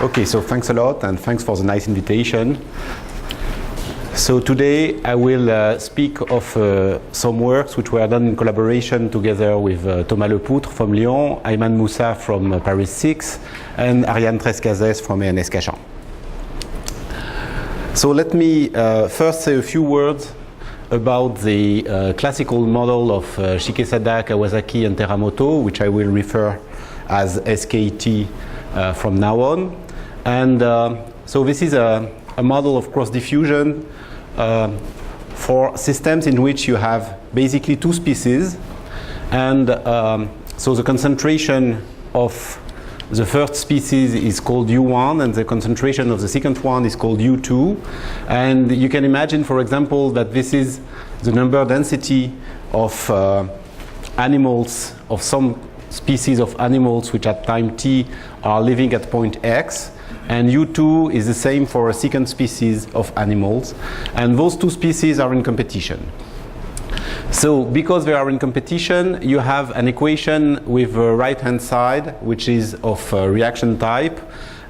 Okay, so thanks a lot, and thanks for the nice invitation. So today I will speak of some works which were done in collaboration together with Thomas Lepoutre from Lyon, Ayman Moussa from Paris 6, and Ariane Trescazes from ENS Cachan. So let me first say a few words about the classical model of Shigesada-Kawasaki and Teramoto, which I will refer as SKT from now on. And so this is a model of cross-diffusion for systems in which you have basically two species. And so the concentration of the first species is called U1, and the concentration of the second one is called U2. And you can imagine, for example, that this is the number density of animals, of some species of animals which at time t are living at point x. And U2 is the same for a second species of animals. And those two species are in competition. So because they are in competition, you have an equation with the right-hand side, which is of reaction type.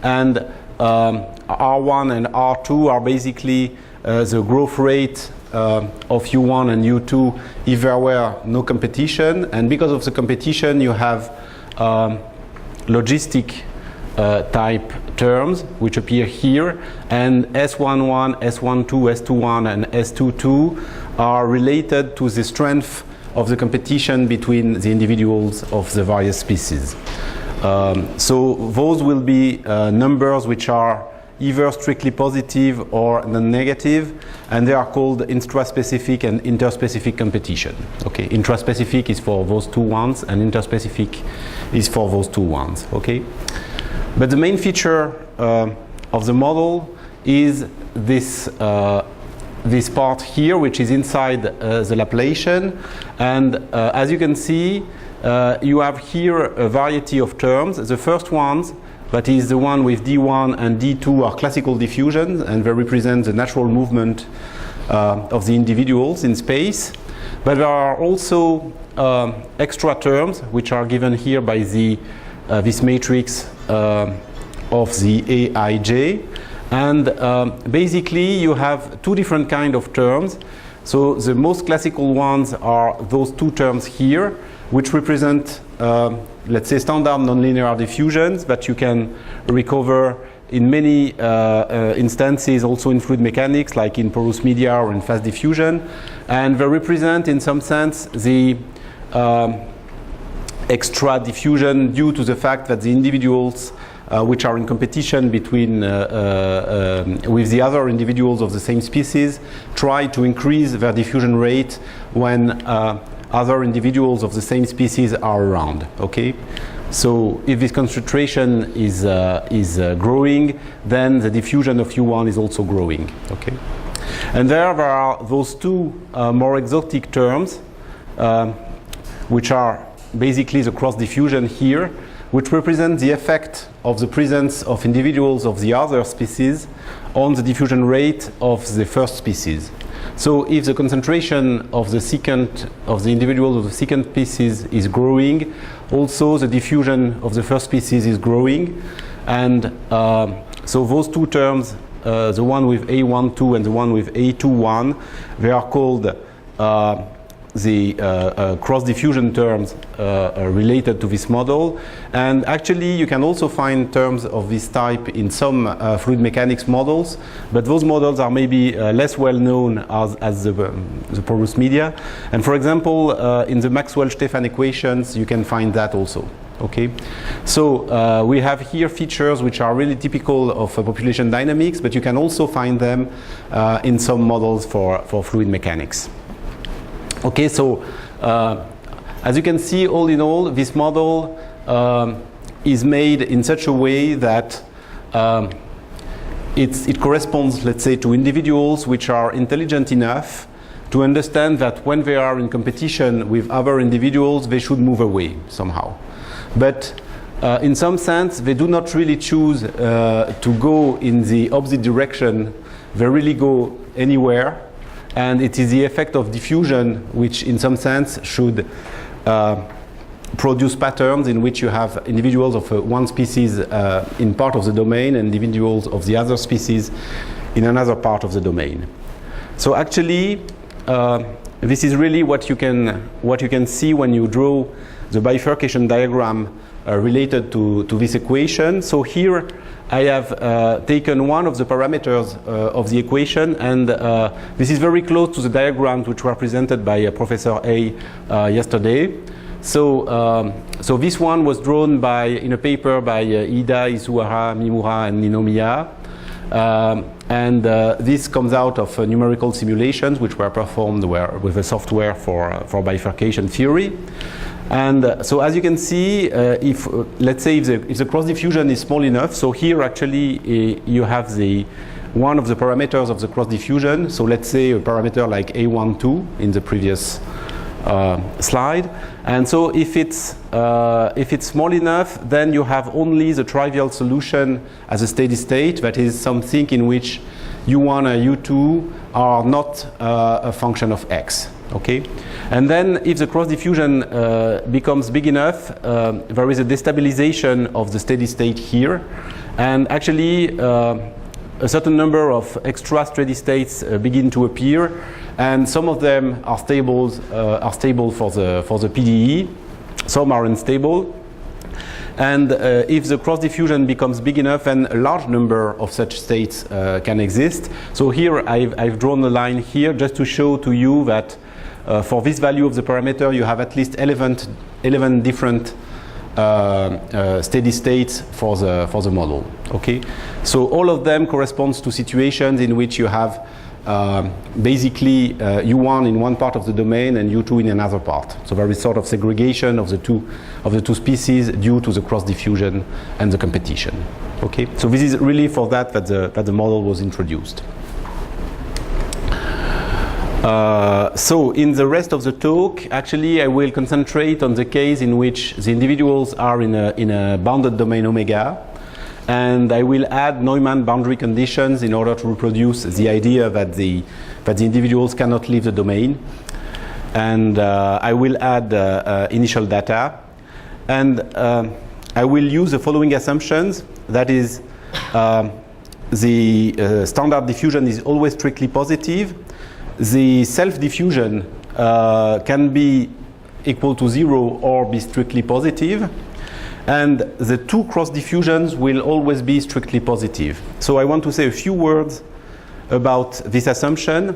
And R1 and R2 are basically the growth rate of U1 and U2 if there were no competition. And because of the competition, you have logistic type terms which appear here, and S11, S12, S21, and S22 are related to the strength of the competition between the individuals of the various species. So those will be numbers which are either strictly positive or non-negative, and they are called intraspecific and interspecific competition. Okay, intraspecific is for those two ones, and interspecific is for those two ones. Okay. But the main feature of the model is this, this part here, which is inside the Laplacian. And as you can see, you have here a variety of terms. The first ones, that is the one with D1 and D2, are classical diffusions, and they represent the natural movement of the individuals in space. But there are also extra terms, which are given here by the this matrix of the Aij, and basically you have two different kind of terms. So the most classical ones are those two terms here, which represent let's say standard nonlinear diffusions that you can recover in many instances, also in fluid mechanics, like in porous media or in fast diffusion, and they represent in some sense the extra diffusion due to the fact that the individuals which are in competition between with the other individuals of the same species try to increase their diffusion rate when other individuals of the same species are around. Okay, so if this concentration is growing, then the diffusion of U1 is also growing. Okay, and there are those two more exotic terms which are basically the cross-diffusion here, which represent the effect of the presence of individuals of the other species on the diffusion rate of the first species. So if the concentration of the individuals of the second species is growing, also the diffusion of the first species is growing. And so those two terms, the one with A12 and the one with A21, they are called the cross-diffusion terms related to this model. And actually you can also find terms of this type in some fluid mechanics models, but those models are maybe less well known as the porous media. And for example, in the Maxwell-Stefan equations you can find that also. Okay, so we have here features which are really typical of population dynamics, but you can also find them in some models for fluid mechanics. Okay, so as you can see, all in all, this model is made in such a way that it corresponds, let's say, to individuals which are intelligent enough to understand that when they are in competition with other individuals, they should move away somehow. But in some sense, they do not really choose to go in the opposite direction. They really go anywhere. And it is the effect of diffusion which in some sense should produce patterns in which you have individuals of one species in part of the domain and individuals of the other species in another part of the domain. So actually, this is really what you can see when you draw the bifurcation diagram related to this equation. So here I have taken one of the parameters of the equation, and this is very close to the diagrams which were presented by Professor A yesterday. So, so this one was drawn in a paper by Ida, Isuhara, Mimura, and Ninomiya. And this comes out of numerical simulations which were performed with a software for bifurcation theory. And so as you can see, if let's say if the cross-diffusion is small enough, so here actually you have one of the parameters of the cross-diffusion. So let's say a parameter like A12 in the previous slide. And so if it's small enough, then you have only the trivial solution as a steady state. That is something in which U1 and U2 are not a function of x. Okay, and then if the cross-diffusion becomes big enough, there is a destabilization of the steady state here, and actually a certain number of extra steady states begin to appear, and some of them are stable for the PDE, some are unstable. And if the cross-diffusion becomes big enough, then a large number of such states can exist. So here I've drawn a line here just to show to you that for this value of the parameter, you have at least 11 different steady states for the model. Okay, so all of them corresponds to situations in which you have basically U1 in one part of the domain and U2 in another part. So there is sort of segregation of the two species due to the cross-diffusion and the competition. Okay, so this is really for that the model was introduced. So in the rest of the talk, actually I will concentrate on the case in which the individuals are in a bounded domain omega, and I will add Neumann boundary conditions in order to reproduce the idea that the individuals cannot leave the domain. And I will add initial data, and I will use the following assumptions. That is, the standard diffusion is always strictly positive. The self-diffusion can be equal to 0 or be strictly positive, and the two cross-diffusions will always be strictly positive. So I want to say a few words about this assumption,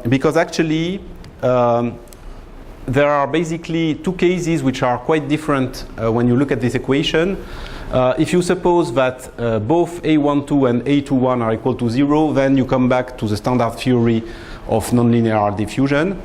because actually there are basically two cases which are quite different when you look at this equation. If you suppose that both A12 and A21 are equal to 0, then you come back to the standard theory of nonlinear diffusion.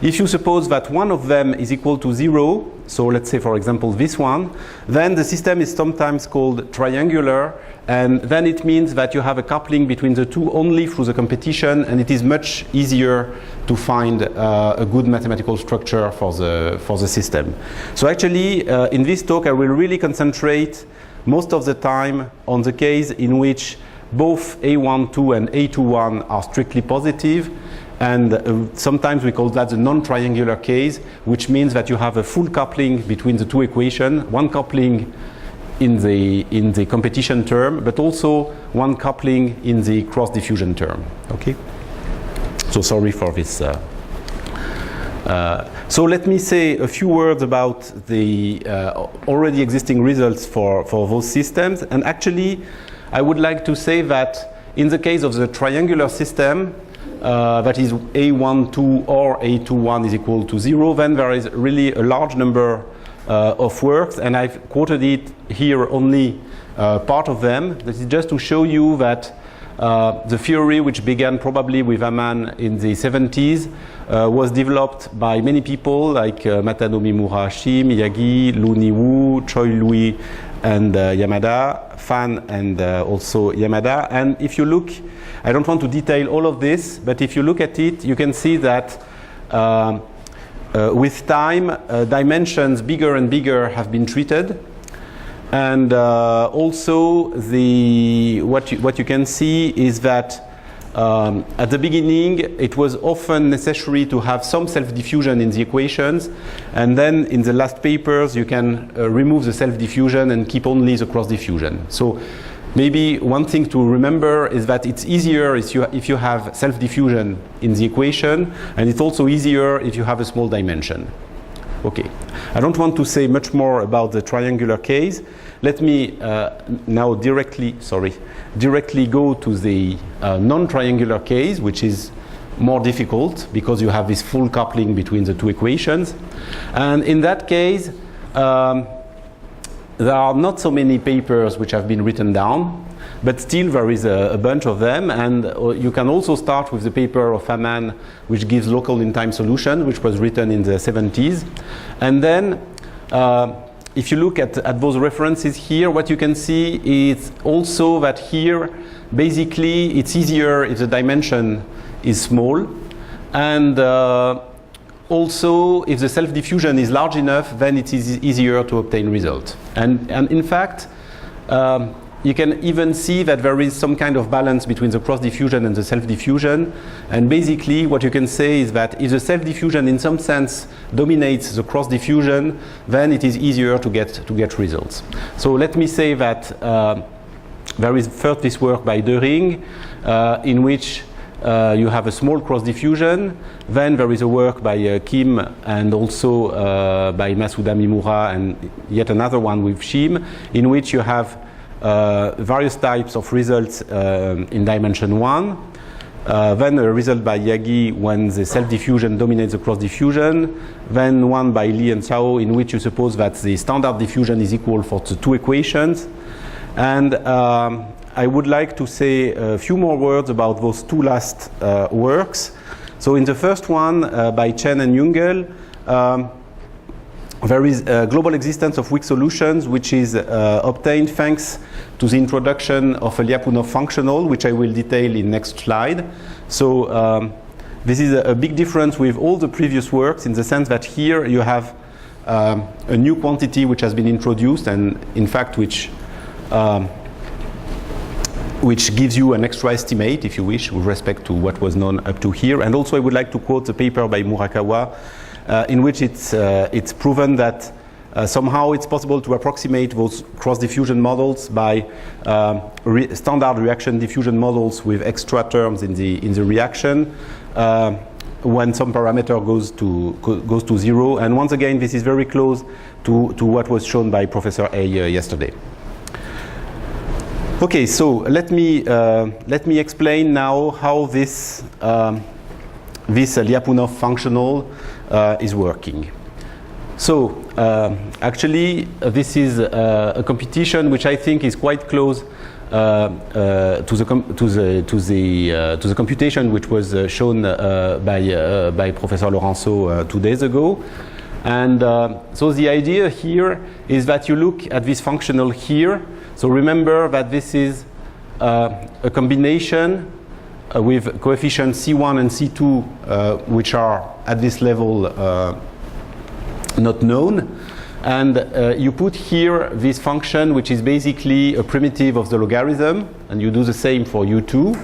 If you suppose that one of them is equal to 0, so let's say for example this one, then the system is sometimes called triangular, and then it means that you have a coupling between the two only through the competition, and it is much easier to find a good mathematical structure for the system. So actually in this talk I will really concentrate most of the time on the case in which both A12 and A21 are strictly positive, and sometimes we call that the non-triangular case, which means that you have a full coupling between the two equations, one coupling in the competition term, but also one coupling in the cross-diffusion term. Okay? So sorry for this. So let me say a few words about the already existing results for those systems. And actually, I would like to say that in the case of the triangular system, that is A12 or A21 is equal to 0, then there is really a large number of works, and I've quoted it here only part of them. This is just to show you that the theory, which began probably with Aman in the 70s, was developed by many people like Matanomi Murashi, Miyagi, Lu Niwu, Choi Lui, and Yamada, Fan, and also Yamada. And if you look, I don't want to detail all of this, but if you look at it, you can see that with time, dimensions bigger and bigger have been treated. And also, what you can see is that at the beginning, it was often necessary to have some self-diffusion in the equations, and then in the last papers, you can remove the self-diffusion and keep only the cross-diffusion. So maybe one thing to remember is that it's easier if you have self-diffusion in the equation, and it's also easier if you have a small dimension. Okay, I don't want to say much more about the triangular case. Let me now directly go to the non-triangular case, which is more difficult because you have this full coupling between the two equations. And in that case, there are not so many papers which have been written down, but still there is a bunch of them, and you can also start with the paper of Hamann, which gives local in-time solution, which was written in the 70s. And then if you look at those references here, what you can see is also that here, basically, it's easier if the dimension is small, and also if the self-diffusion is large enough, then it is easier to obtain results. And in fact, you can even see that there is some kind of balance between the cross-diffusion and the self-diffusion. And basically, what you can say is that if the self-diffusion in some sense dominates the cross-diffusion, then it is easier to get results. So let me say that there is first this work by Turing, in which you have a small cross-diffusion. Then there is a work by Kim and also by Masuda Mimura, and yet another one with Shim, in which you have various types of results in dimension 1. Then a result by Yagi when the self-diffusion dominates the cross-diffusion. Then one by Li and Cao, in which you suppose that the standard diffusion is equal for the two equations. And I would like to say a few more words about those two last works. So in the first one by Chen and Jungel, there is a global existence of weak solutions, which is obtained thanks to the introduction of a Lyapunov functional, which I will detail in next slide. So this is a big difference with all the previous works, in the sense that here you have a new quantity which has been introduced, and in fact which gives you an extra estimate, if you wish, with respect to what was known up to here. And also I would like to quote the paper by Murakawa, in which it's proven that somehow it's possible to approximate those cross-diffusion models by standard reaction diffusion models with extra terms in the reaction when some parameter goes to 0. And once again, this is very close to what was shown by Professor A yesterday. Okay, so let me explain now how this Lyapunov functional is working. So actually, this is a computation which I think is quite close to the computation which was shown by Professor Laurent 2 days ago. And so the idea here is that you look at this functional here. So remember that this is a combination with coefficients C1 and C2, which are at this level not known. And you put here this function, which is basically a primitive of the logarithm, and you do the same for U2.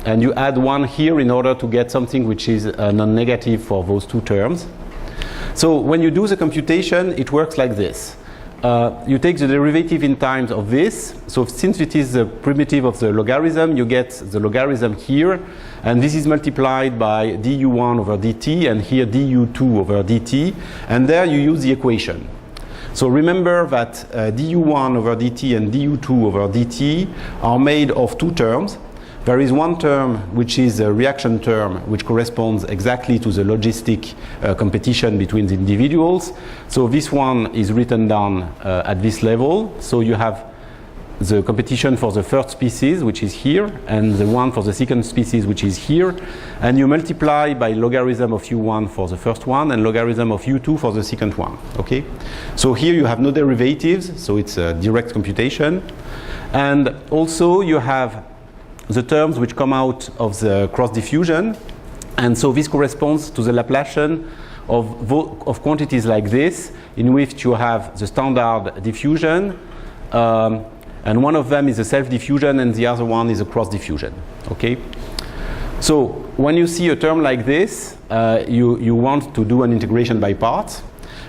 And you add 1 here in order to get something which is non-negative for those two terms. So when you do the computation, it works like this. You take the derivative in times of this. So since it is the primitive of the logarithm, you get the logarithm here. And this is multiplied by du1 over dt, and here du2 over dt. And there you use the equation. So remember that du1 over dt and du2 over dt are made of two terms. There is one term which is a reaction term, which corresponds exactly to the logistic competition between the individuals. So this one is written down at this level. So you have the competition for the first species, which is here, and the one for the second species, which is here. And you multiply by logarithm of u1 for the first one and logarithm of u2 for the second one. Okay? So here you have no derivatives, so it's a direct computation. And also you have the terms which come out of the cross-diffusion, and so this corresponds to the Laplacian of quantities like this, in which you have the standard diffusion, And one of them is a self-diffusion and the other one is a cross-diffusion. Okay? So when you see a term like this, you want to do an integration by parts.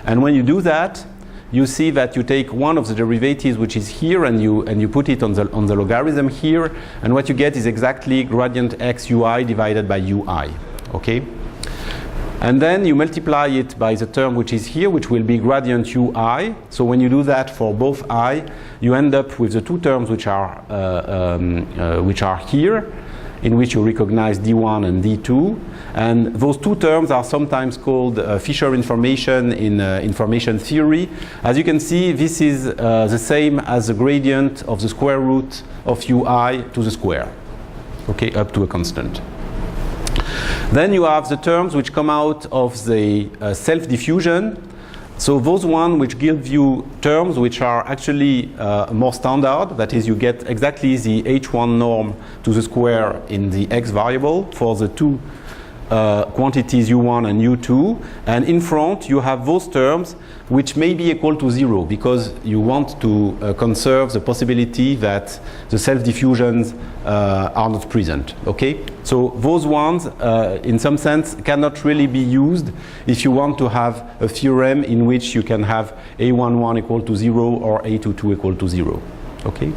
And when you do that, you see that you take one of the derivatives which is here and you put it on the logarithm here, and what you get is exactly gradient x ui divided by ui. Okay? And then you multiply it by the term which is here, which will be gradient ui. So when you do that for both I, you end up with the two terms which are here, in which you recognize D1 and D2. And those two terms are sometimes called Fisher information in information theory. As you can see, this is the same as the gradient of the square root of ui to the square, okay, up to a constant. Then you have the terms which come out of the self-diffusion. So those ones which give you terms which are actually more standard, that is, you get exactly the h1 norm to the square in the x variable for the two quantities u1 and u2, and in front you have those terms which may be equal to 0 because you want to conserve the possibility that the self-diffusions are not present. Okay? So those ones in some sense cannot really be used if you want to have a theorem in which you can have a11 equal to 0 or a22 equal to 0. Okay?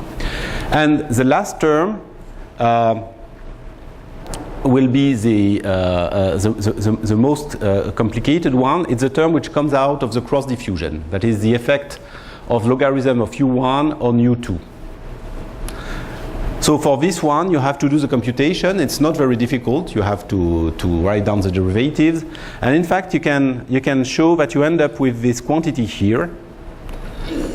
And the last term will be the most complicated one. It's a term which comes out of the cross-diffusion. That is the effect of logarithm of u1 on u2. So for this one, you have to do the computation. It's not very difficult. You have to write down the derivatives. And in fact, you can show that you end up with this quantity here.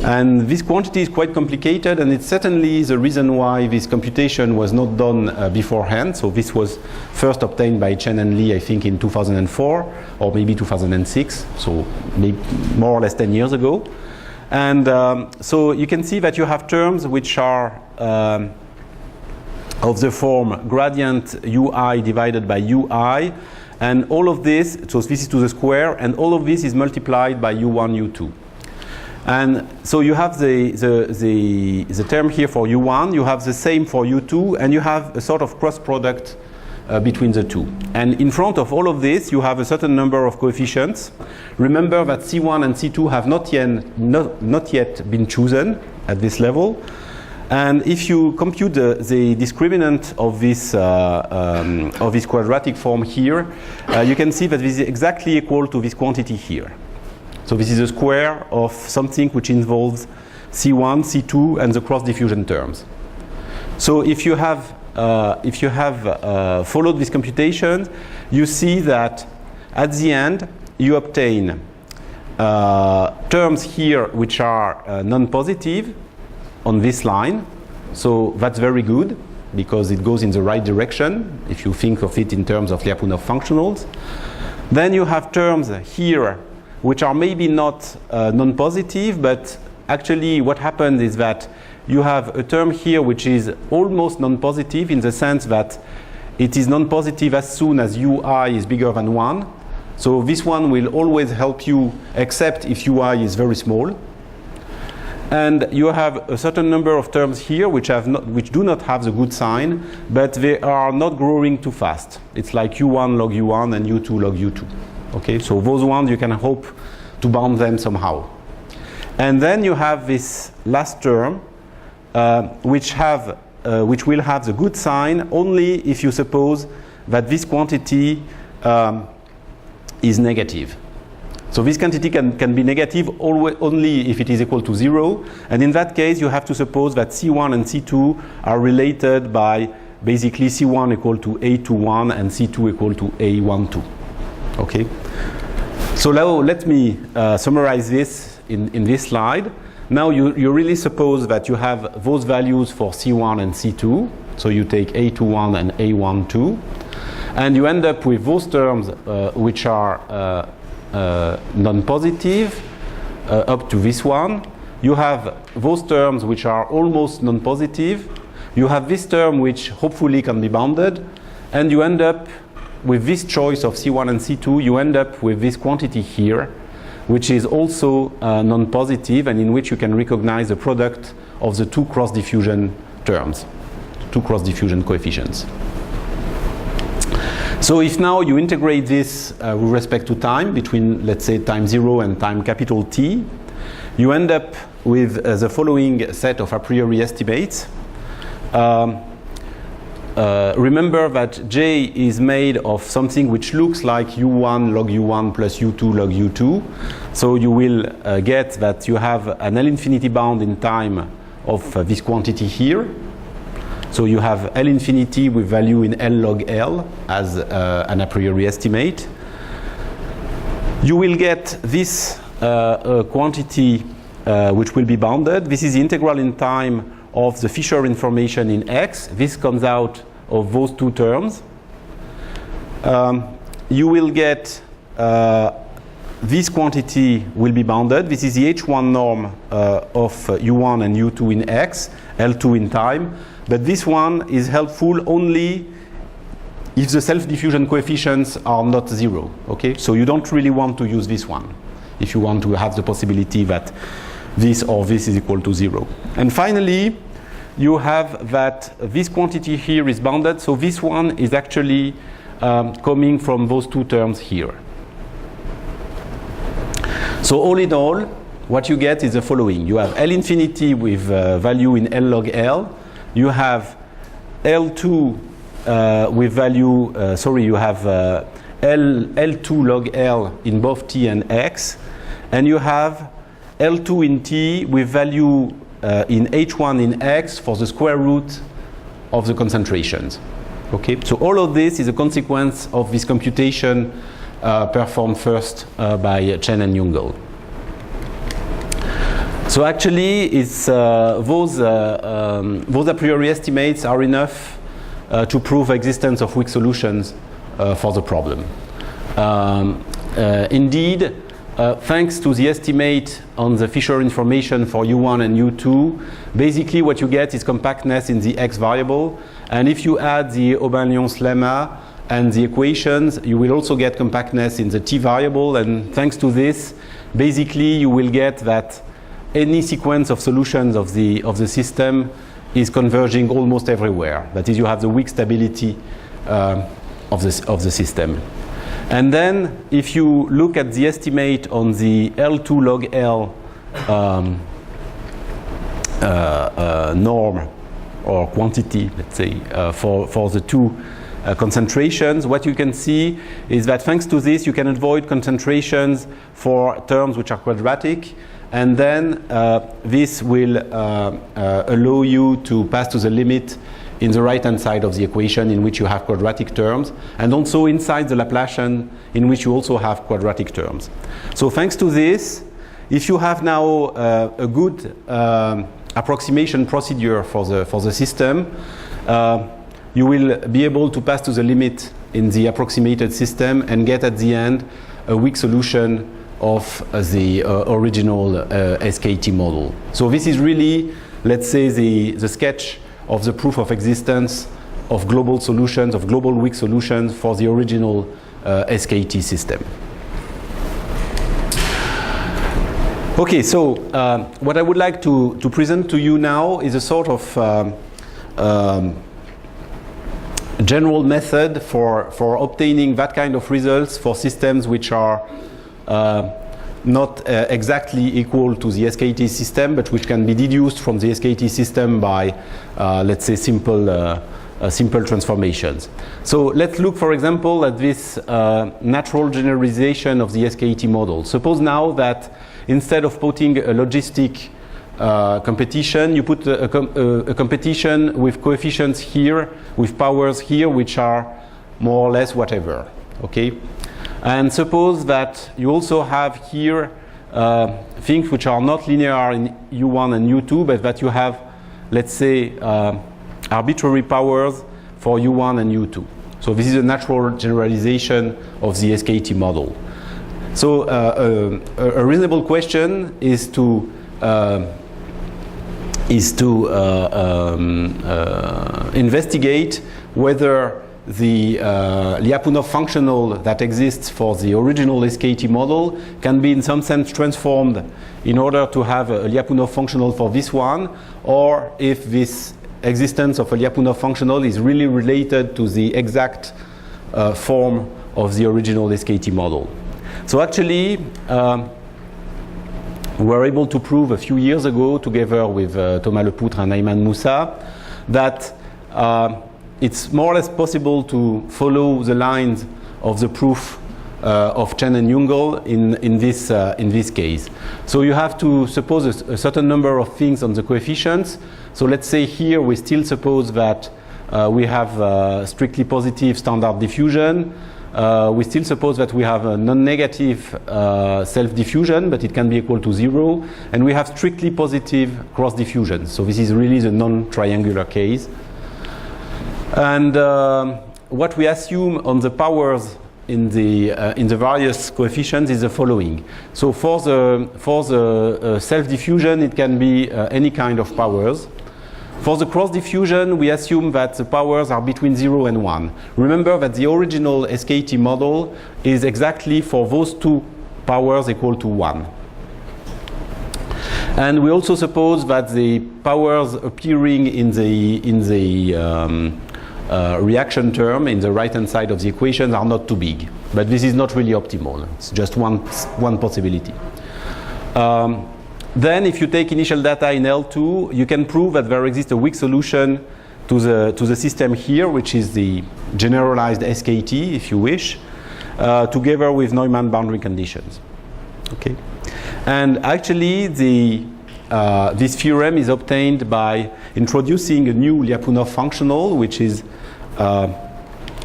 And this quantity is quite complicated, and it's certainly the reason why this computation was not done beforehand. So this was first obtained by Chen and Li, I think, in 2004 or maybe 2006, so maybe more or less 10 years ago. And so you can see that you have terms which are of the form gradient ui divided by ui, and all of this, so this is to the square, and all of this is multiplied by u1, u2. And so you have the term here for u1, you have the same for u2, and you have a sort of cross product between the two. And in front of all of this, you have a certain number of coefficients. Remember that C1 and C2 have not yet been chosen at this level. And if you compute the discriminant of this quadratic form here, you can see that this is exactly equal to this quantity here. So this is the square of something which involves C1, C2, and the cross-diffusion terms. So if you have followed this computation, you see that at the end you obtain terms here which are non-positive on this line. So that's very good because it goes in the right direction if you think of it in terms of Lyapunov functionals. Then you have terms here which are maybe not non-positive, but actually what happens is that you have a term here which is almost non-positive in the sense that it is non-positive as soon as ui is bigger than 1. So this one will always help you except if ui is very small. And you have a certain number of terms here which do not have the good sign, but they are not growing too fast. It's like u1 log u1 and u2 log u2. Okay, so those ones you can hope to bound them somehow. And then you have this last term which will have the good sign only if you suppose that this quantity is negative. So this quantity can be negative only if it is equal to 0, and in that case you have to suppose that C1 and C2 are related by basically C1 equal to A21 and C2 equal to A12. Okay, so now let me summarize this in this slide. Now you really suppose that you have those values for C1 and C2, so you take A21 and A12, and you end up with those terms which are non-positive up to this one. You have those terms which are almost non-positive. You have this term which hopefully can be bounded, and you end up with this choice of C1 and C2, you end up with this quantity here, which is also non-positive and in which you can recognize the product of the two cross-diffusion terms, two cross-diffusion coefficients. So if now you integrate this with respect to time between, let's say, time 0 and time capital T, you end up with the following set of a priori estimates. Remember that J is made of something which looks like U1 log U1 plus U2 log U2. So you will get that you have an L infinity bound in time of this quantity here. So you have L infinity with value in L log L as an a priori estimate. You will get this quantity which will be bounded. This is the integral in time of the Fisher information in X. This comes out of those two terms. You will get this quantity will be bounded. This is the H1 norm of U1 and U2 in X, L2 in time. But this one is helpful only if the self-diffusion coefficients are not 0. Okay? So you don't really want to use this one if you want to have the possibility that this or this is equal to 0. And finally, you have that this quantity here is bounded. So this one is actually coming from those two terms here. So all in all, what you get is the following. You have L infinity with value in L log L. You have L2 with value, you have L2 log L in both T and X. And you have L2 in T with value in H1 in X for the square root of the concentrations. Okay? So all of this is a consequence of this computation performed first by Chen and Jungle. So actually, it's, those a priori estimates are enough to prove existence of weak solutions for the problem. Indeed, thanks to the estimate on the Fisher information for U1 and U2, basically what you get is compactness in the X variable. And if you add the Aubin-Lyons lemma and the equations, you will also get compactness in the T variable. And thanks to this, basically you will get that any sequence of solutions of the system is converging almost everywhere. That is, you have the weak stability of the system. And then, if you look at the estimate on the L2 log L norm or quantity, let's say, for the two concentrations, what you can see is that thanks to this, you can avoid concentrations for terms which are quadratic. And then this will allow you to pass to the limit in the right-hand side of the equation in which you have quadratic terms, and also inside the Laplacian in which you also have quadratic terms. So thanks to this, if you have now a good approximation procedure for the system, you will be able to pass to the limit in the approximated system and get at the end a weak solution of the original SKT model. So this is really, let's say, the sketch of the proof of existence of global solutions, of global weak solutions for the original SKT system. Okay, so what I would like to present to you now is a sort of general method for obtaining that kind of results for systems which are not exactly equal to the SKT system, but which can be deduced from the SKT system by, let's say, simple transformations. So let's look, for example, at this natural generalization of the SKT model. Suppose now that instead of putting a logistic competition, you put a competition with coefficients here, with powers here, which are more or less whatever. Okay? And suppose that you also have here things which are not linear in U1 and U2, but that you have, let's say, arbitrary powers for U1 and U2. So this is a natural generalization of the SKT model. So a reasonable question is to investigate whether the Lyapunov functional that exists for the original SKT model can be in some sense transformed in order to have a Lyapunov functional for this one, or if this existence of a Lyapunov functional is really related to the exact form of the original SKT model. So actually, we were able to prove a few years ago, together with Thomas Lepoutre and Ayman Moussa, that it's more or less possible to follow the lines of the proof of Chen and Jungle in this case. So you have to suppose a certain number of things on the coefficients. So let's say here we still suppose that we have strictly positive standard diffusion. We still suppose that we have a non-negative self-diffusion, but it can be equal to 0. And we have strictly positive cross-diffusion. So this is really the non-triangular case. And what we assume on the powers in the various coefficients is the following. So for the self-diffusion, it can be any kind of powers. For the cross-diffusion, we assume that the powers are between 0 and 1. Remember that the original SKT model is exactly for those two powers equal to 1. And we also suppose that the powers appearing in the reaction term in the right-hand side of the equation are not too big. But this is not really optimal. It's just one possibility. Then if you take initial data in L2, you can prove that there exists a weak solution to the system here, which is the generalized SKT, if you wish, together with Neumann boundary conditions. Okay. And actually, this theorem is obtained by introducing a new Lyapunov functional, which is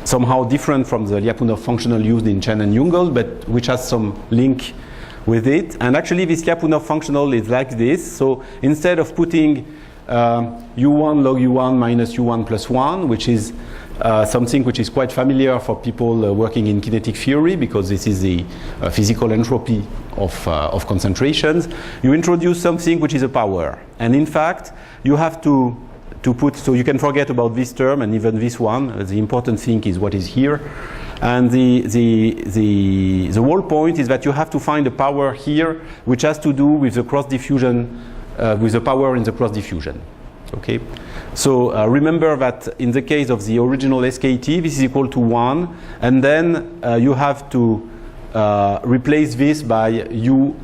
somehow different from the Lyapunov functional used in Chen and Jungle, but which has some link with it. And actually, this Lyapunov functional is like this. So instead of putting u1 log u1 minus u1 plus 1, which is something which is quite familiar for people working in kinetic theory, because this is the physical entropy of concentrations, you introduce something which is a power. And in fact, you have to put, so you can forget about this term and even this one. The important thing is what is here. And the whole point is that you have to find a power here which has to do with the cross-diffusion, with the power in the cross-diffusion. Okay? So remember that in the case of the original SKT, this is equal to 1, and then you have to replace this by uj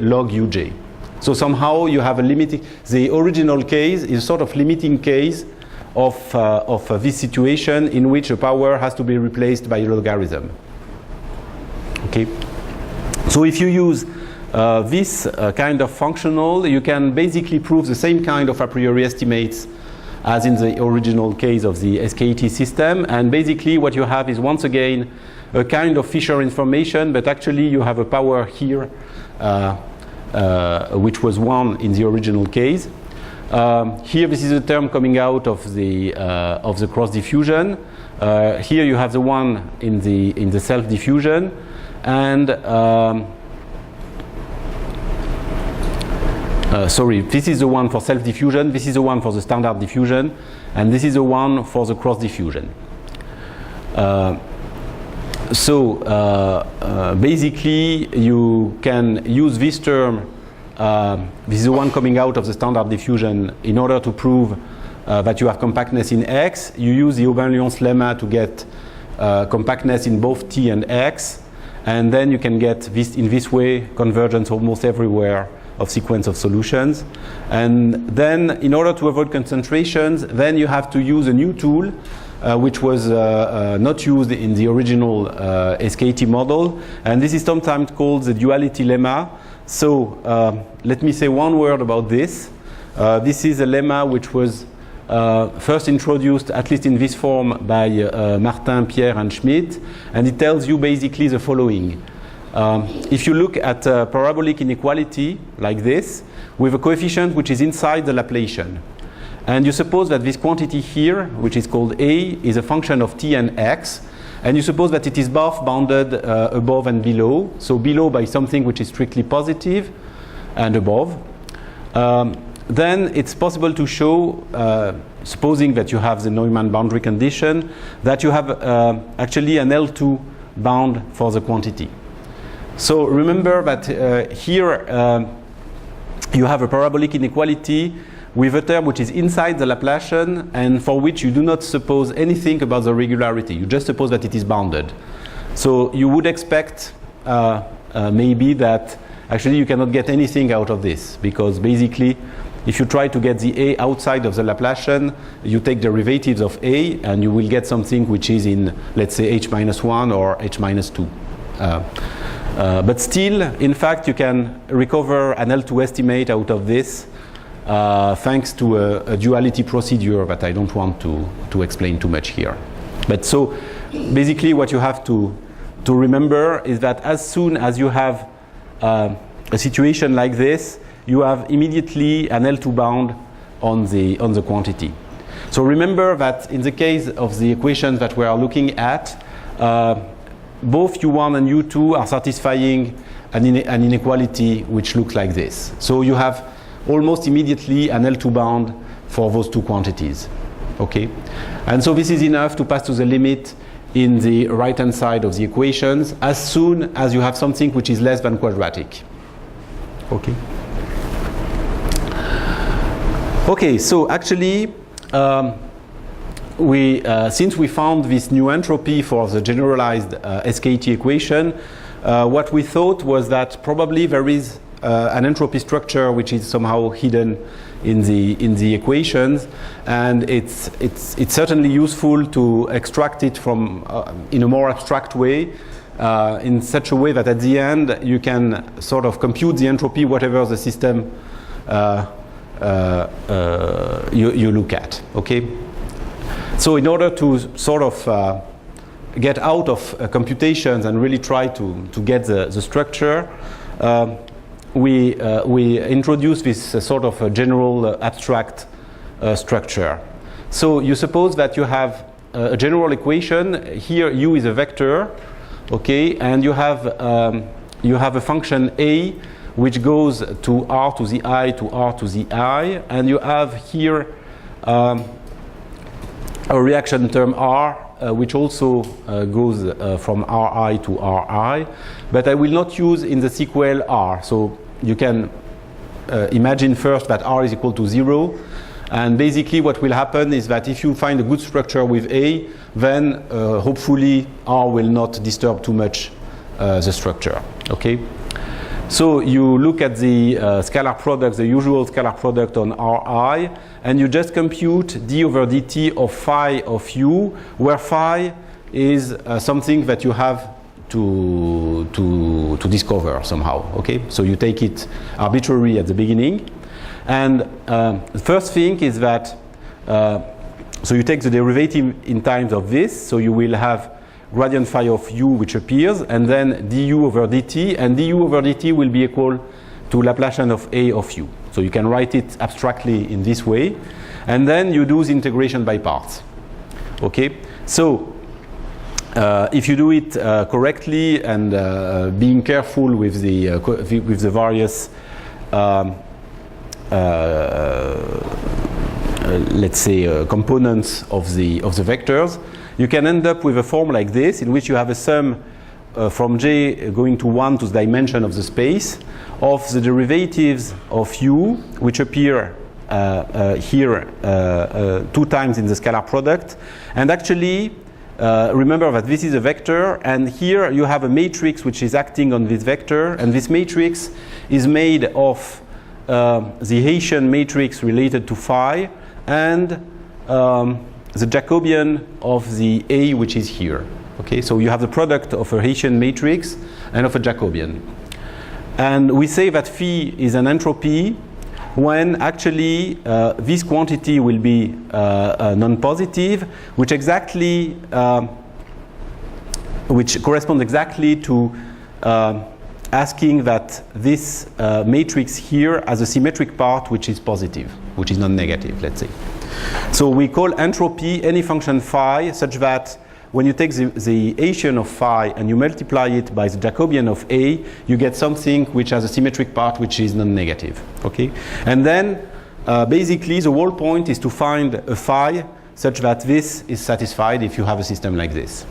log uj. So somehow you have a limiting, the original case is sort of limiting case of this situation in which a power has to be replaced by a logarithm. Okay? So if you use this kind of functional, you can basically prove the same kind of a priori estimates as in the original case of the SKT system. And basically what you have is once again a kind of Fisher information, but actually you have a power here which was 1 in the original case. Here this is a term coming out of the cross-diffusion. Here you have the one in the self-diffusion, and sorry, this is the one for self-diffusion, this is the one for the standard diffusion, and this is the one for the cross-diffusion. Basically you can use this term, this is the one coming out of the standard diffusion, in order to prove that you have compactness in X. You use the Aubin-Lyons lemma to get compactness in both T and X, and then you can get this in this way convergence almost everywhere of sequence of solutions. And then in order to avoid concentrations, then you have to use a new tool which was not used in the original SKT model, and this is sometimes called the duality lemma. So let me say one word about this. This is a lemma which was first introduced, at least in this form, by Martin, Pierre, and Schmidt, and it tells you basically the following. If you look at a parabolic inequality like this, with a coefficient which is inside the Laplacian, and you suppose that this quantity here, which is called A, is a function of T and X, and you suppose that it is both bounded above and below, so below by something which is strictly positive, and above. then it's possible to show, supposing that you have the Neumann boundary condition, that you have actually an L2 bound for the quantity. So remember that here you have a parabolic inequality with a term which is inside the Laplacian and for which you do not suppose anything about the regularity. You just suppose that it is bounded. So you would expect maybe that actually you cannot get anything out of this, because basically if you try to get the A outside of the Laplacian, you take derivatives of A and you will get something which is in, let's say, h-1 or h-2. But still, in fact, you can recover an L2 estimate out of this thanks to a duality procedure that I don't want to explain too much here. But so basically what you have to remember is that as soon as you have a situation like this, you have immediately an L2 bound on the quantity. So remember that in the case of the equations that we are looking at, both U1 and U2 are satisfying an inequality which looks like this. So you have almost immediately an L2 bound for those two quantities. Okay? And so this is enough to pass to the limit in the right-hand side of the equations as soon as you have something which is less than quadratic. Okay? Okay, so actually, since we found this new entropy for the generalized SKT equation, what we thought was that probably there is an entropy structure which is somehow hidden in the equations, and it's certainly useful to extract it from in a more abstract way, in such a way that at the end you can sort of compute the entropy whatever the system you look at. Okay. So in order to sort of get out of computations and really try to get the structure, we introduce this sort of a general abstract structure. So you suppose that you have a general equation. Here U is a vector, okay, and you have a function A which goes to R to the I to R to the I, and you have here a reaction term R, which also goes from Ri to Ri, but I will not use in the sequel R. So you can imagine first that R is equal to 0, and basically what will happen is that if you find a good structure with A, then hopefully R will not disturb too much the structure. Okay. So you look at the scalar product, the usual scalar product on Ri, and you just compute d over dt of phi of u, where phi is something that you have to discover somehow. Okay, so you take it arbitrary at the beginning, and the first thing is that so you take the derivative in times of this, so you will have gradient phi of u which appears, and then du over dt, and du over dt will be equal to Laplacian of A of u. So you can write it abstractly in this way, and then you do the integration by parts. Okay, so if you do it correctly and being careful with the various let's say components of the vectors, you can end up with a form like this, in which you have a sum from j going to 1 to the dimension of the space of the derivatives of u, which appear here 2 times in the scalar product. And actually, remember that this is a vector, and here you have a matrix which is acting on this vector, and this matrix is made of the Hessian matrix related to phi and the Jacobian of the A which is here. Okay, so you have the product of a Hessian matrix and of a Jacobian. And we say that phi is an entropy when actually this quantity will be non-positive, which corresponds exactly to asking that this matrix here has a symmetric part which is positive, which is non-negative, let's say. So we call entropy any function phi such that when you take the Hessian of phi and you multiply it by the Jacobian of A, you get something which has a symmetric part which is non-negative. Okay? And then basically the whole point is to find a phi such that this is satisfied if you have a system like this.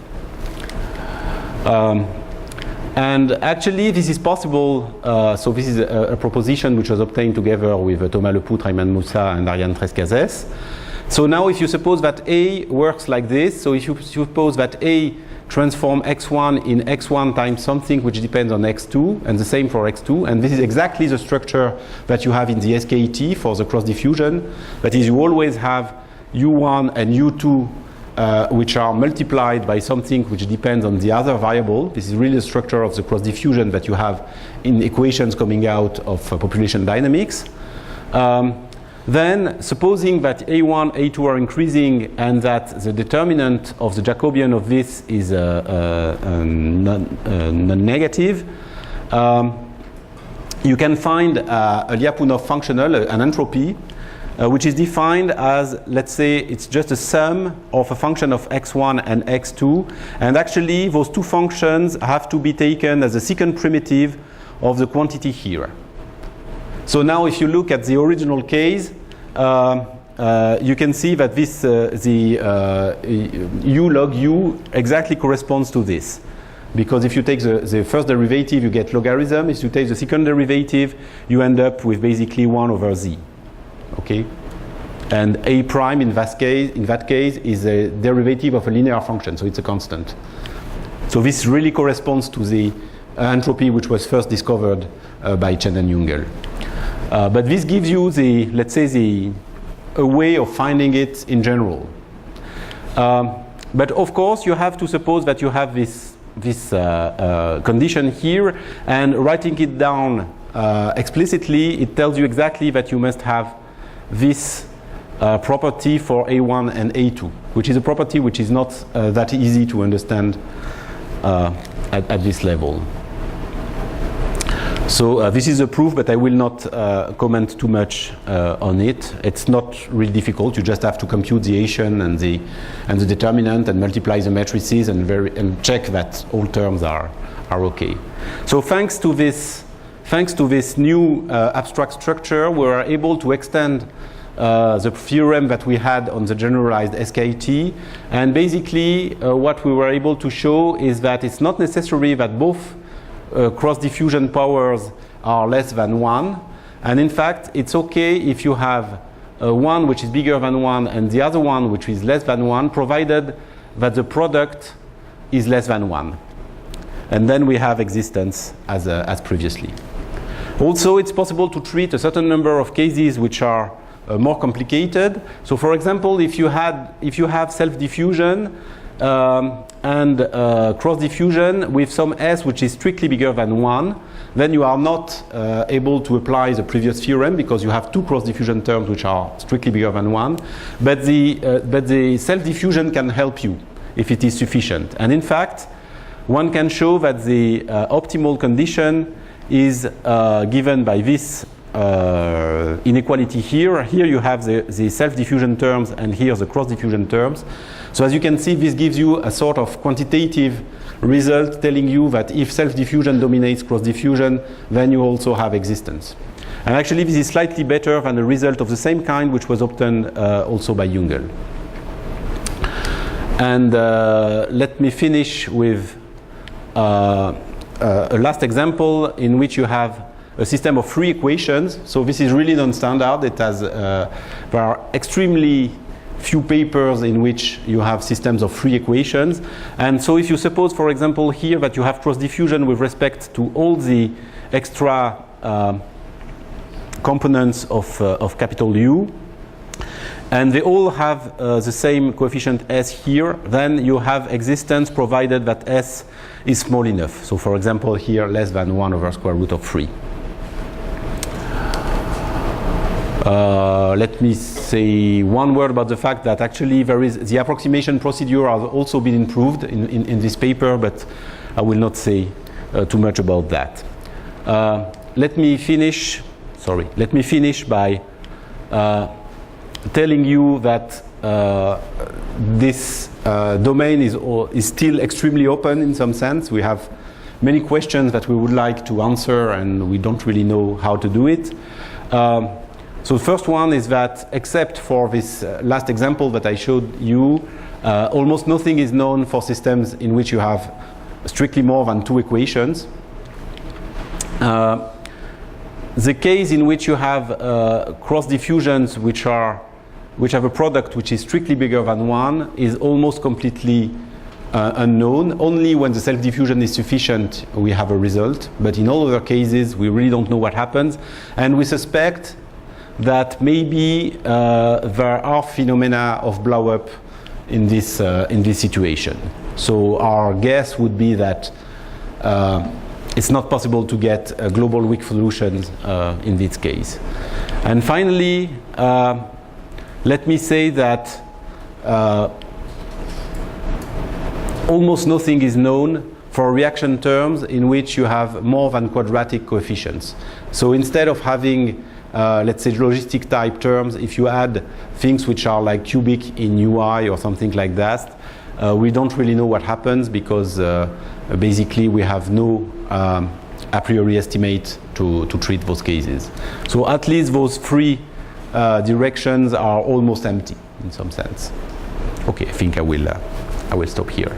And actually this is possible, so this is a proposition which was obtained together with Thomas Lepoutre, Ayman Moussa and Ariane Trescazes. So now if you suppose that A works like this, so if you suppose that A transform x1 in x1 times something which depends on x2, and the same for x2, and this is exactly the structure that you have in the SKT for the cross-diffusion. That is, you always have u1 and u2 which are multiplied by something which depends on the other variable. This is really the structure of the cross-diffusion that you have in equations coming out of population dynamics. Then, supposing that A1, A2 are increasing and that the determinant of the Jacobian of this is non-negative, you can find a Lyapunov functional, an entropy, which is defined as, let's say, it's just a sum of a function of x1 and x2, and actually those two functions have to be taken as a second primitive of the quantity here. So now if you look at the original case, you can see that this, u log u exactly corresponds to this. Because if you take the first derivative, you get logarithm. If you take the second derivative, you end up with basically 1 over z. Okay? And a prime in that case is a derivative of a linear function, so it's a constant. So this really corresponds to the entropy which was first discovered by Chen and Jungel. But this gives you the, let's say, a way of finding it in general. But of course, you have to suppose that you have this condition here, and writing it down explicitly, it tells you exactly that you must have this property for A1 and A2, which is a property which is not that easy to understand at this level. So this is a proof, but I will not comment too much on it. It's not really difficult. You just have to compute the Hessian and the determinant and multiply the matrices and check that all terms are okay. So thanks to this new abstract structure, we are able to extend the theorem that we had on the generalized SKT. And basically, what we were able to show is that it's not necessary that both cross-diffusion powers are less than 1. And in fact, it's okay if you have one which is bigger than 1 and the other one which is less than 1, provided that the product is less than 1. And then we have existence as previously. Also, it's possible to treat a certain number of cases which are more complicated. So for example, if you have self-diffusion and cross-diffusion with some S which is strictly bigger than 1, then you are not able to apply the previous theorem because you have two cross-diffusion terms which are strictly bigger than 1. But the self-diffusion can help you if it is sufficient. And in fact, one can show that the optimal condition is given by this inequality here. Here you have the self-diffusion terms and here the cross-diffusion terms. So as you can see, this gives you a sort of quantitative result telling you that if self-diffusion dominates cross-diffusion, then you also have existence. And actually this is slightly better than the result of the same kind which was obtained also by Jungel. And let me finish with a last example in which you have a system of three equations. So this is really non-standard. It has there are extremely few papers in which you have systems of three equations. And so if you suppose, for example, here that you have cross-diffusion with respect to all the extra components of capital U, and they all have the same coefficient S here, then you have existence provided that S is small enough. So for example, here less than 1 over square root of 3. Let me say one word about the fact that actually there is the approximation procedure has also been improved in this paper, but I will not say too much about that. Let me finish by telling you that this domain is still extremely open in some sense. We have many questions that we would like to answer and we don't really know how to do it. So the first one is that, except for this last example that I showed you, almost nothing is known for systems in which you have strictly more than 2 equations. The case in which you have cross-diffusions which have a product which is strictly bigger than 1 is almost completely unknown. Only when the self-diffusion is sufficient we have a result, but in all other cases we really don't know what happens, and we suspect that maybe there are phenomena of blow-up in this situation. So our guess would be that it's not possible to get global weak solutions in this case. And finally, let me say that almost nothing is known for reaction terms in which you have more than quadratic coefficients. So instead of having let's say logistic type terms, if you add things which are like cubic in UI or something like that, we don't really know what happens, because basically we have no a priori estimate to treat those cases. So at least those 3 directions are almost empty in some sense. Okay, I think I will stop here.